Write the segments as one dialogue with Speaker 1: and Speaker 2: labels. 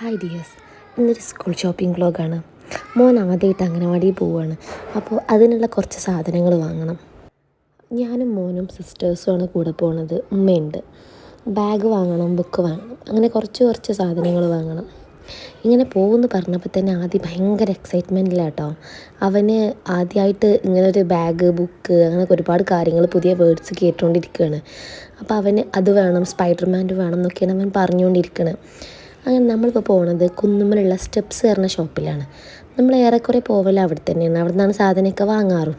Speaker 1: Hi dears, ഇന്നൊരു school shopping വ്ലോഗാണ്. മോൻ ആദ്യമായിട്ട് അംഗനവാടിയിൽ പോവുകയാണ്. അപ്പോൾ അതിനുള്ള കുറച്ച് സാധനങ്ങൾ വാങ്ങണം. ഞാനും മോനും സിസ്റ്റേഴ്സുമാണ് കൂടെ പോകുന്നത്. ഉമ്മയുണ്ട്. ബാഗ് വാങ്ങണം, ബുക്ക് വാങ്ങണം, അങ്ങനെ കുറച്ച് സാധനങ്ങൾ വാങ്ങണം. ഇങ്ങനെ പോകുമെന്ന് പറഞ്ഞപ്പോൾ തന്നെ ആദ്യം ഭയങ്കര എക്സൈറ്റ്മെൻറ്റിലാട്ടോ. അവന് ആദ്യമായിട്ട് ഇങ്ങനൊരു ബാഗ്, ബുക്ക്, അങ്ങനെ ഒരുപാട് കാര്യങ്ങൾ, പുതിയ വേർഡ്സ് കേട്ടുകൊണ്ടിരിക്കുകയാണ്. അപ്പോൾ അവന് അത് വേണം, സ്പൈഡർമാൻ വേണം എന്നൊക്കെയാണ് അവൻ പറഞ്ഞുകൊണ്ടിരിക്കുന്നത്. അങ്ങനെ നമ്മളിപ്പോൾ പോകുന്നത് കുന്നുമ്മലുള്ള സ്റ്റെപ്സ് കയറുന്ന ഷോപ്പിലാണ്. നമ്മൾ ഏറെക്കുറെ പോവല അവിടെ തന്നെയാണ്. അവിടെ നിന്നാണ് സാധനമൊക്കെ വാങ്ങാറും.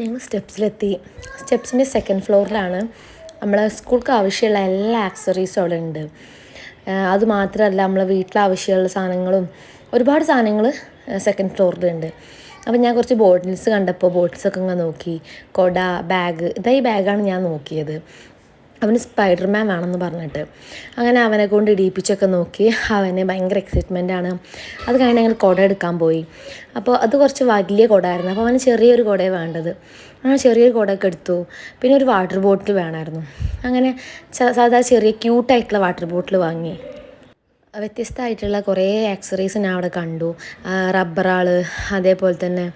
Speaker 1: ഞങ്ങൾ സ്റ്റെപ്സിലെത്തി. സ്റ്റെപ്സിൻ്റെ സെക്കൻഡ് ഫ്ലോറിലാണ് നമ്മളെ സ്കൂൾക്ക് ആവശ്യമുള്ള എല്ലാ ആക്സസറീസും അവിടെ ഉണ്ട്. അതുമാത്രമല്ല, നമ്മളെ വീട്ടിലാവശ്യമുള്ള സാധനങ്ങളും ഒരുപാട് സാധനങ്ങൾ സെക്കൻഡ് ഫ്ലോറിലുണ്ട്. അപ്പോൾ ഞാൻ കുറച്ച് ബോട്ടിൽസ് കണ്ടപ്പോൾ ബോട്ടിൽസൊക്കെ ഇങ്ങനെ നോക്കി. കൊട, ബാഗ്, ഈ ബാഗാണ് ഞാൻ നോക്കിയത്. അവന് സ്പൈഡർമാൻ വേണമെന്ന് പറഞ്ഞിട്ട് അങ്ങനെ അവനെ കൊണ്ട് ഇടിയിപ്പിച്ചൊക്കെ നോക്കി. അവന് ഭയങ്കര എക്സൈറ്റ്മെൻറ്റാണ്. അത് കഴിഞ്ഞ് ഞങ്ങൾ കുട എടുക്കാൻ പോയി. അപ്പോൾ അത് കുറച്ച് വലിയ കുടമായിരുന്നു. അപ്പോൾ അവന് ചെറിയൊരു കുടയാണ് വേണ്ടത്. അങ്ങനെ ചെറിയൊരു കുടയൊക്കെ എടുത്തു. പിന്നെ ഒരു വാട്ടർ ബോട്ടിൽ വേണമായിരുന്നു. അങ്ങനെ സാധാ ചെറിയ ക്യൂട്ടായിട്ടുള്ള വാട്ടർ ബോട്ടിൽ വാങ്ങി. വ്യത്യസ്തമായിട്ടുള്ള കുറേ ആക്സറീസ് ഞാൻ അവിടെ കണ്ടു. റബ്ബറാൾ, അതേപോലെ തന്നെ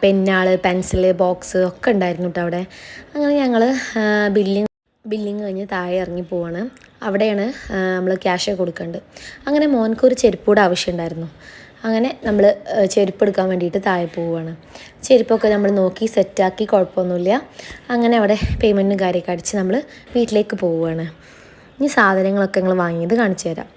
Speaker 1: പെന്നാൾ, പെൻസില് ബോക്സ് ഒക്കെ ഉണ്ടായിരുന്നു കേട്ടോ അവിടെ. അങ്ങനെ ഞങ്ങൾ ബില്ലിങ് കഴിഞ്ഞ് താഴെ ഇറങ്ങി പോവാണ്. അവിടെയാണ് നമ്മൾ ക്യാഷ് കൊടുക്കേണ്ടത്. അങ്ങനെ മോൻക്കൊരു ചെരുപ്പ് കൂടെ ആവശ്യമുണ്ടായിരുന്നു. അങ്ങനെ നമ്മൾ ചെരുപ്പ് എടുക്കാൻ വേണ്ടിയിട്ട് താഴെ പോവുകയാണ്. ചെരുപ്പൊക്കെ നമ്മൾ നോക്കി സെറ്റാക്കി, കുഴപ്പമൊന്നുമില്ല. അങ്ങനെ അവിടെ പേയ്മെൻറ്റും കാര്യമൊക്കെ അടിച്ച് നമ്മൾ വീട്ടിലേക്ക് പോവുകയാണ്. ഇനി സാധനങ്ങളൊക്കെ ഞങ്ങൾ വാങ്ങിയത് കാണിച്ചു തരാം.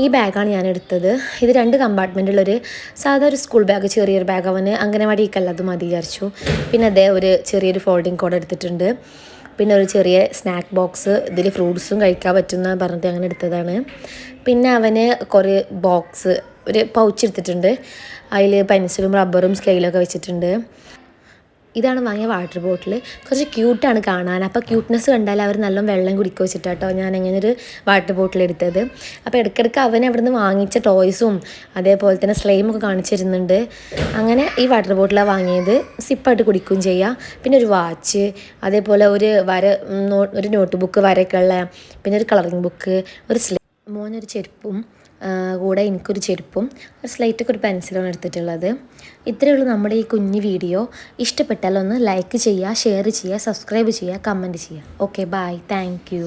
Speaker 1: ഈ ബാഗാണ് ഞാൻ എടുത്തത്. ഇത് 2 കമ്പാർട്ട്മെൻറ്റുള്ളൊരു സാധാ ഒരു സ്കൂൾ ബാഗ്, ചെറിയൊരു ബാഗ്. അവന് അംഗനവാടിക്കല്ല, അത് മതി വിചാരിച്ചു. പിന്നെ അതേ ഒരു ചെറിയൊരു ഫോൾഡിങ് കോഡ് എടുത്തിട്ടുണ്ട്. പിന്നെ ഒരു ചെറിയ സ്നാക്ക് ബോക്സ്, ഇതിൽ ഫ്രൂട്ട്സും കഴിക്കാൻ പറ്റുന്ന പറഞ്ഞിട്ട് അങ്ങനെ എടുത്തതാണ്. പിന്നെ അവന് കുറേ ബോക്സ്, ഒരു പൗച്ച് എടുത്തിട്ടുണ്ട്. അതിൽ പെൻസിലും റബ്ബറും സ്കെയിലൊക്കെ വെച്ചിട്ടുണ്ട്. ഇതാണ് വാങ്ങിയ വാട്ടർ ബോട്ടിൽ. കുറച്ച് ക്യൂട്ടാണ് കാണാൻ. അപ്പോൾ ക്യൂട്ട്നെസ് കണ്ടാൽ അവർ നല്ല വെള്ളം കുടിക്കുക വെച്ചിട്ടാട്ടോ ഞാൻ ഇങ്ങനൊരു വാട്ടർ ബോട്ടിൽ എടുത്തത്. അപ്പോൾ ഇടയ്ക്കിടയ്ക്ക് അവൻ അവിടെ നിന്ന് വാങ്ങിച്ച ടോയ്സും അതേപോലെ തന്നെ സ്ലൈമൊക്കെ കാണിച്ചിരുന്നുണ്ട്. അങ്ങനെ ഈ വാട്ടർ ബോട്ടിലാണ് വാങ്ങിയത്. സിപ്പായിട്ട് കുടിക്കുകയും ചെയ്യാം. പിന്നെ ഒരു വാച്ച്, അതേപോലെ ഒരു നോട്ട് ബുക്ക് വരയ്ക്കുള്ള, പിന്നെ ഒരു കളറിങ് ബുക്ക്, മോനൊരു ചെരുപ്പും കൂടെ എനിക്കൊരു ചെരുപ്പും ഒരു സ്ലേറ്റൊക്കെ ഒരു പെൻസിലാണ് എടുത്തിട്ടുള്ളത്. ഇത്രയേ ഉള്ളൂ നമ്മുടെ ഈ കുഞ്ഞു വീഡിയോ. ഇഷ്ടപ്പെട്ടാൽ ഒന്ന് ലൈക്ക് ചെയ്യുക, ഷെയർ ചെയ്യുക, സബ്സ്ക്രൈബ് ചെയ്യുക, കമൻറ്റ് ചെയ്യുക. Okay, bye, thank U.